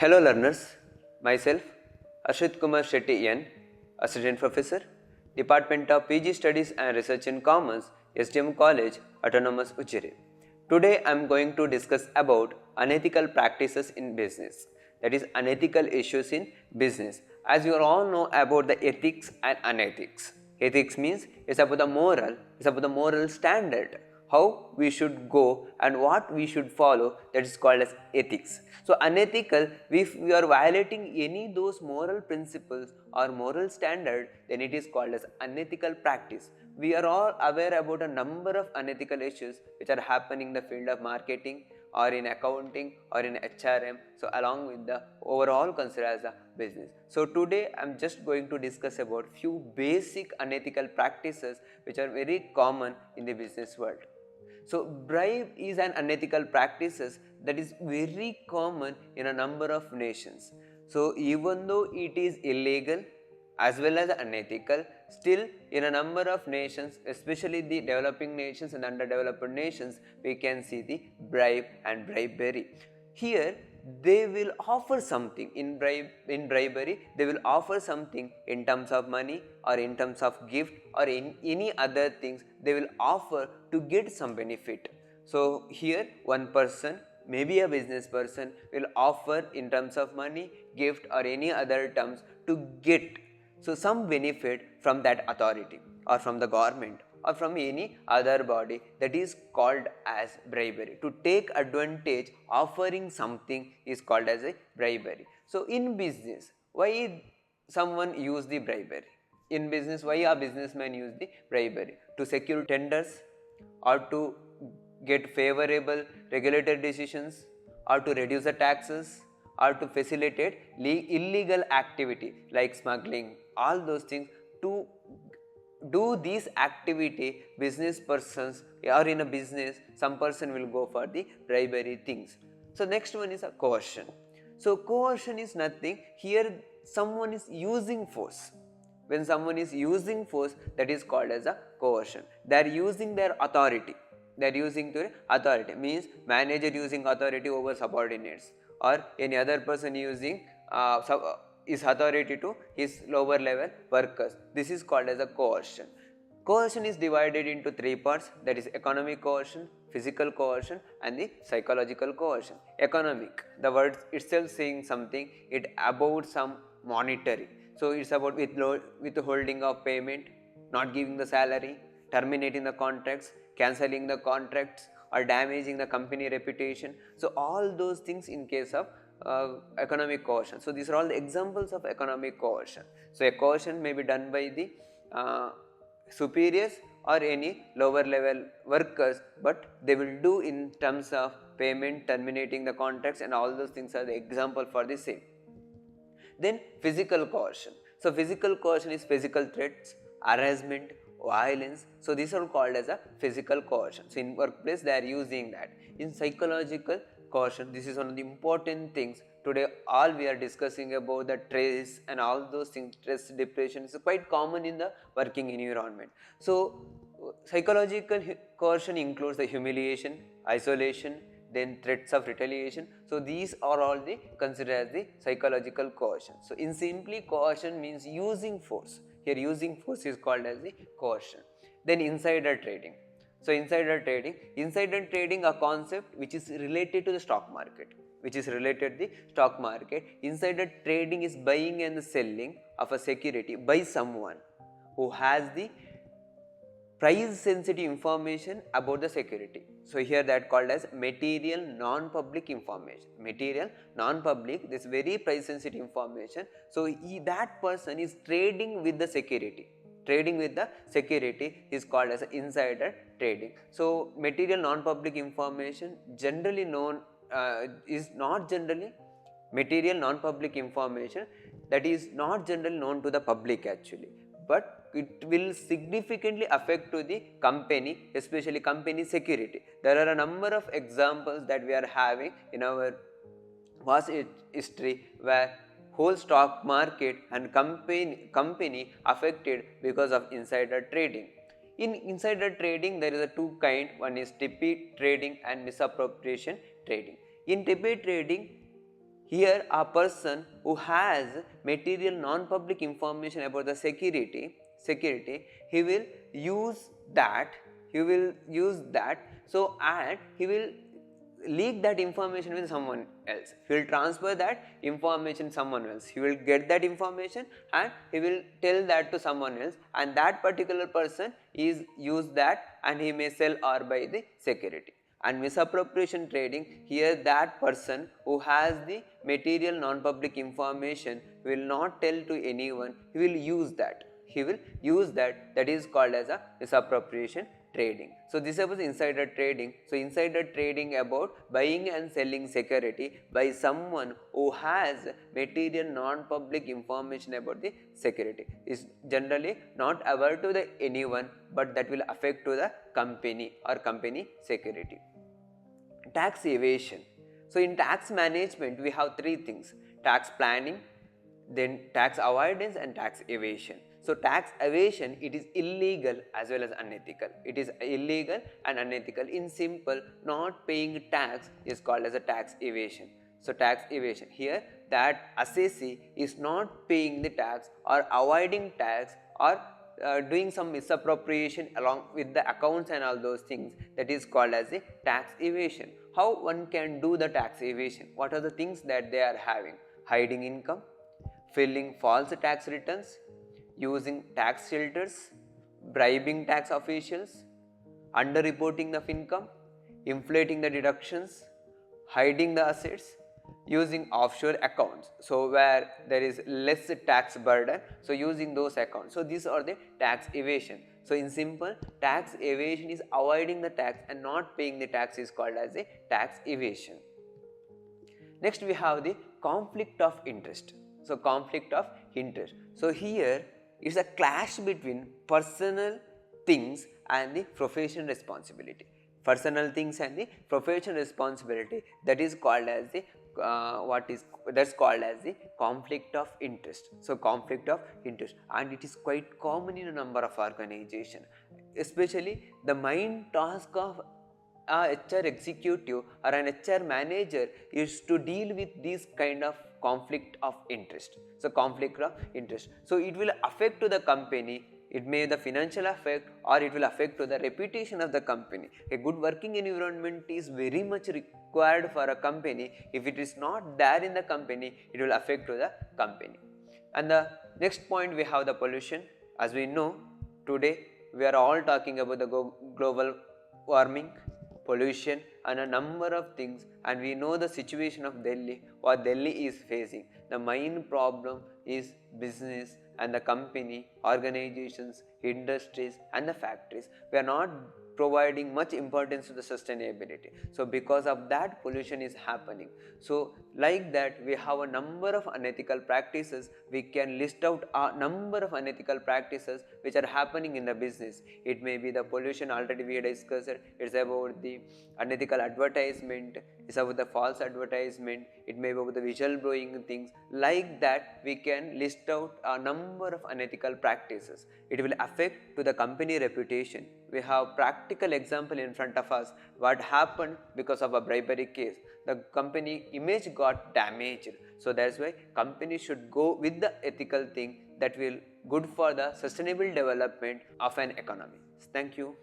Hello learners, myself Harshith Kumar Shetty N, Assistant Professor, Department of PG Studies and Research in Commerce, SDM College, Autonomous Ujjire. Today I am going to discuss about unethical practices in business, that is unethical issues in business. As you all know about the ethics and unethics. Ethics means it's about the moral standard, how we should go and what we should follow, that is called as ethics. So unethical, if we are violating any those moral principles or moral standard, then it is called as unethical practice. We are all aware about a number of unethical issues which are happening in the field of marketing or in accounting or in HRM, so along with the overall considered as a business. So today I am just going to discuss about few basic unethical practices which are very common in the business world. So bribe is an unethical practices that is very common in a number of nations. So even though it is illegal as well as unethical, still in a number of nations, especially the developing nations and underdeveloped nations, we can see the bribe and bribery. Here they will offer something in bribery, they will offer something in terms of money or in terms of gift or in any other things they will offer to get some benefit. So here one person, maybe a business person, will offer in terms of money, gift or any other terms to get some benefit from that authority or from the government or from any other body, that is called as bribery. To take advantage offering something is called as a bribery. So in business, why someone use the bribery? In business, why a businessman use the bribery? To secure tenders or to get favorable regulatory decisions or to reduce the taxes or to facilitate illegal activity like smuggling, all those things. To do this activity, business persons or in a business, some person will go for the bribery things. So next one is a coercion. So coercion is nothing, here someone is using force. When someone is using force, that is called as a coercion. They are using their authority. They are using their authority, means manager using authority over subordinates or any other person using his authority to his lower level workers. This is called as a coercion. Coercion is divided into three parts, that is economic coercion, physical coercion and the psychological coercion. Economic, the word itself saying something, it about some monetary. So it's about withholding of payment, not giving the salary, terminating the contracts, cancelling the contracts or damaging the company reputation. So all those things in case of economic coercion. So these are all the examples of economic coercion. So a coercion may be done by the superiors or any lower level workers, but they will do in terms of payment, terminating the contracts, and all those things are the example for the same. Then physical coercion. So physical coercion is physical threats, harassment, violence. So these are called as a physical coercion. So in workplace they are using that. In psychological coercion, this is one of the important things. Today all we are discussing about the stress and all those things, stress, depression is quite common in the working environment. So psychological coercion includes the humiliation, isolation, then threats of retaliation. So these are all the considered as the psychological coercion. So in simply, coercion means using force. Here using force is called as the coercion. Then insider trading. So insider trading a concept which is related to the stock market, Insider trading is buying and selling of a security by someone who has the price sensitive information about the security. So here that called as material non-public information. Material non-public, this very price sensitive information. So that person is trading with the security. Trading with the security is called as insider trading. So material non-public information generally known is not generally material non-public information, that is not generally known to the public actually, but it will significantly affect to the company, especially company security. There are a number of examples that we are having in our past history where whole stock market and company affected because of insider trading. In insider trading, there is a two kind, one is tippy trading and misappropriation trading. In tippy trading, Here a person who has material non-public information about the security, he will use that, so and he will leak that information with someone else. He will transfer that information to someone else. He will get that information and he will tell that to someone else, and that particular person is use that and he may sell or buy the security. And misappropriation trading, here that person who has the material non-public information will not tell to anyone, he will use that. That is called as a misappropriation trading. So this was insider trading. So insider trading about buying and selling security by someone who has material non-public information about the security is generally not aware to the anyone, but that will affect to the company or company security. Tax evasion. So in tax management we have three things: tax planning, then tax avoidance and tax evasion. So tax evasion, it is illegal as well as unethical. It is illegal and unethical. In simple, not paying tax is called as a tax evasion. So tax evasion, here that assessee is not paying the tax or avoiding tax or doing some misappropriation along with the accounts and all those things, that is called as a tax evasion. How one can do the tax evasion? What are the things that they are having? Hiding income, filing false tax returns, using tax shelters, bribing tax officials, underreporting of income, inflating the deductions, hiding the assets, using offshore accounts, so where there is less tax burden, so using those accounts. So these are the tax evasion. So in simple, tax evasion is avoiding the tax and not paying the tax is called as a tax evasion. Next we have the conflict of interest. So conflict of interest. So here it's a clash between personal things and the professional responsibility. Personal things and the professional responsibility, that is called as the conflict of interest. So conflict of interest, and it is quite common in a number of organizations, especially the main task of a HR executive or an HR manager is to deal with this kind of conflict of interest. So conflict of interest, so it will affect to the company. It may the financial effect or it will affect to the reputation of the company. A good working environment is very much required for a company. If it is not there in the company, it will affect to the company. And the next point, we have the pollution. As we know, today we are all talking about the global warming, pollution and a number of things, and we know the situation of Delhi, what Delhi is facing. The main problem is business and the company, organizations, industries and the factories. We are not providing much importance to the sustainability. So because of that, pollution is happening. So like that, we have a number of unethical practices. We can list out a number of unethical practices which are happening in the business. It may be the pollution, already we discussed. It's about the unethical advertisement, it's about the false advertisement, it may be about the whistleblowing things. Like that, we can list out a number of unethical practices. It will affect to the company reputation. We have practical example in front of us what happened because of a bribery case. The company image got damaged. So that's why company should go with the ethical thing that will good for the sustainable development of an economy. Thank you.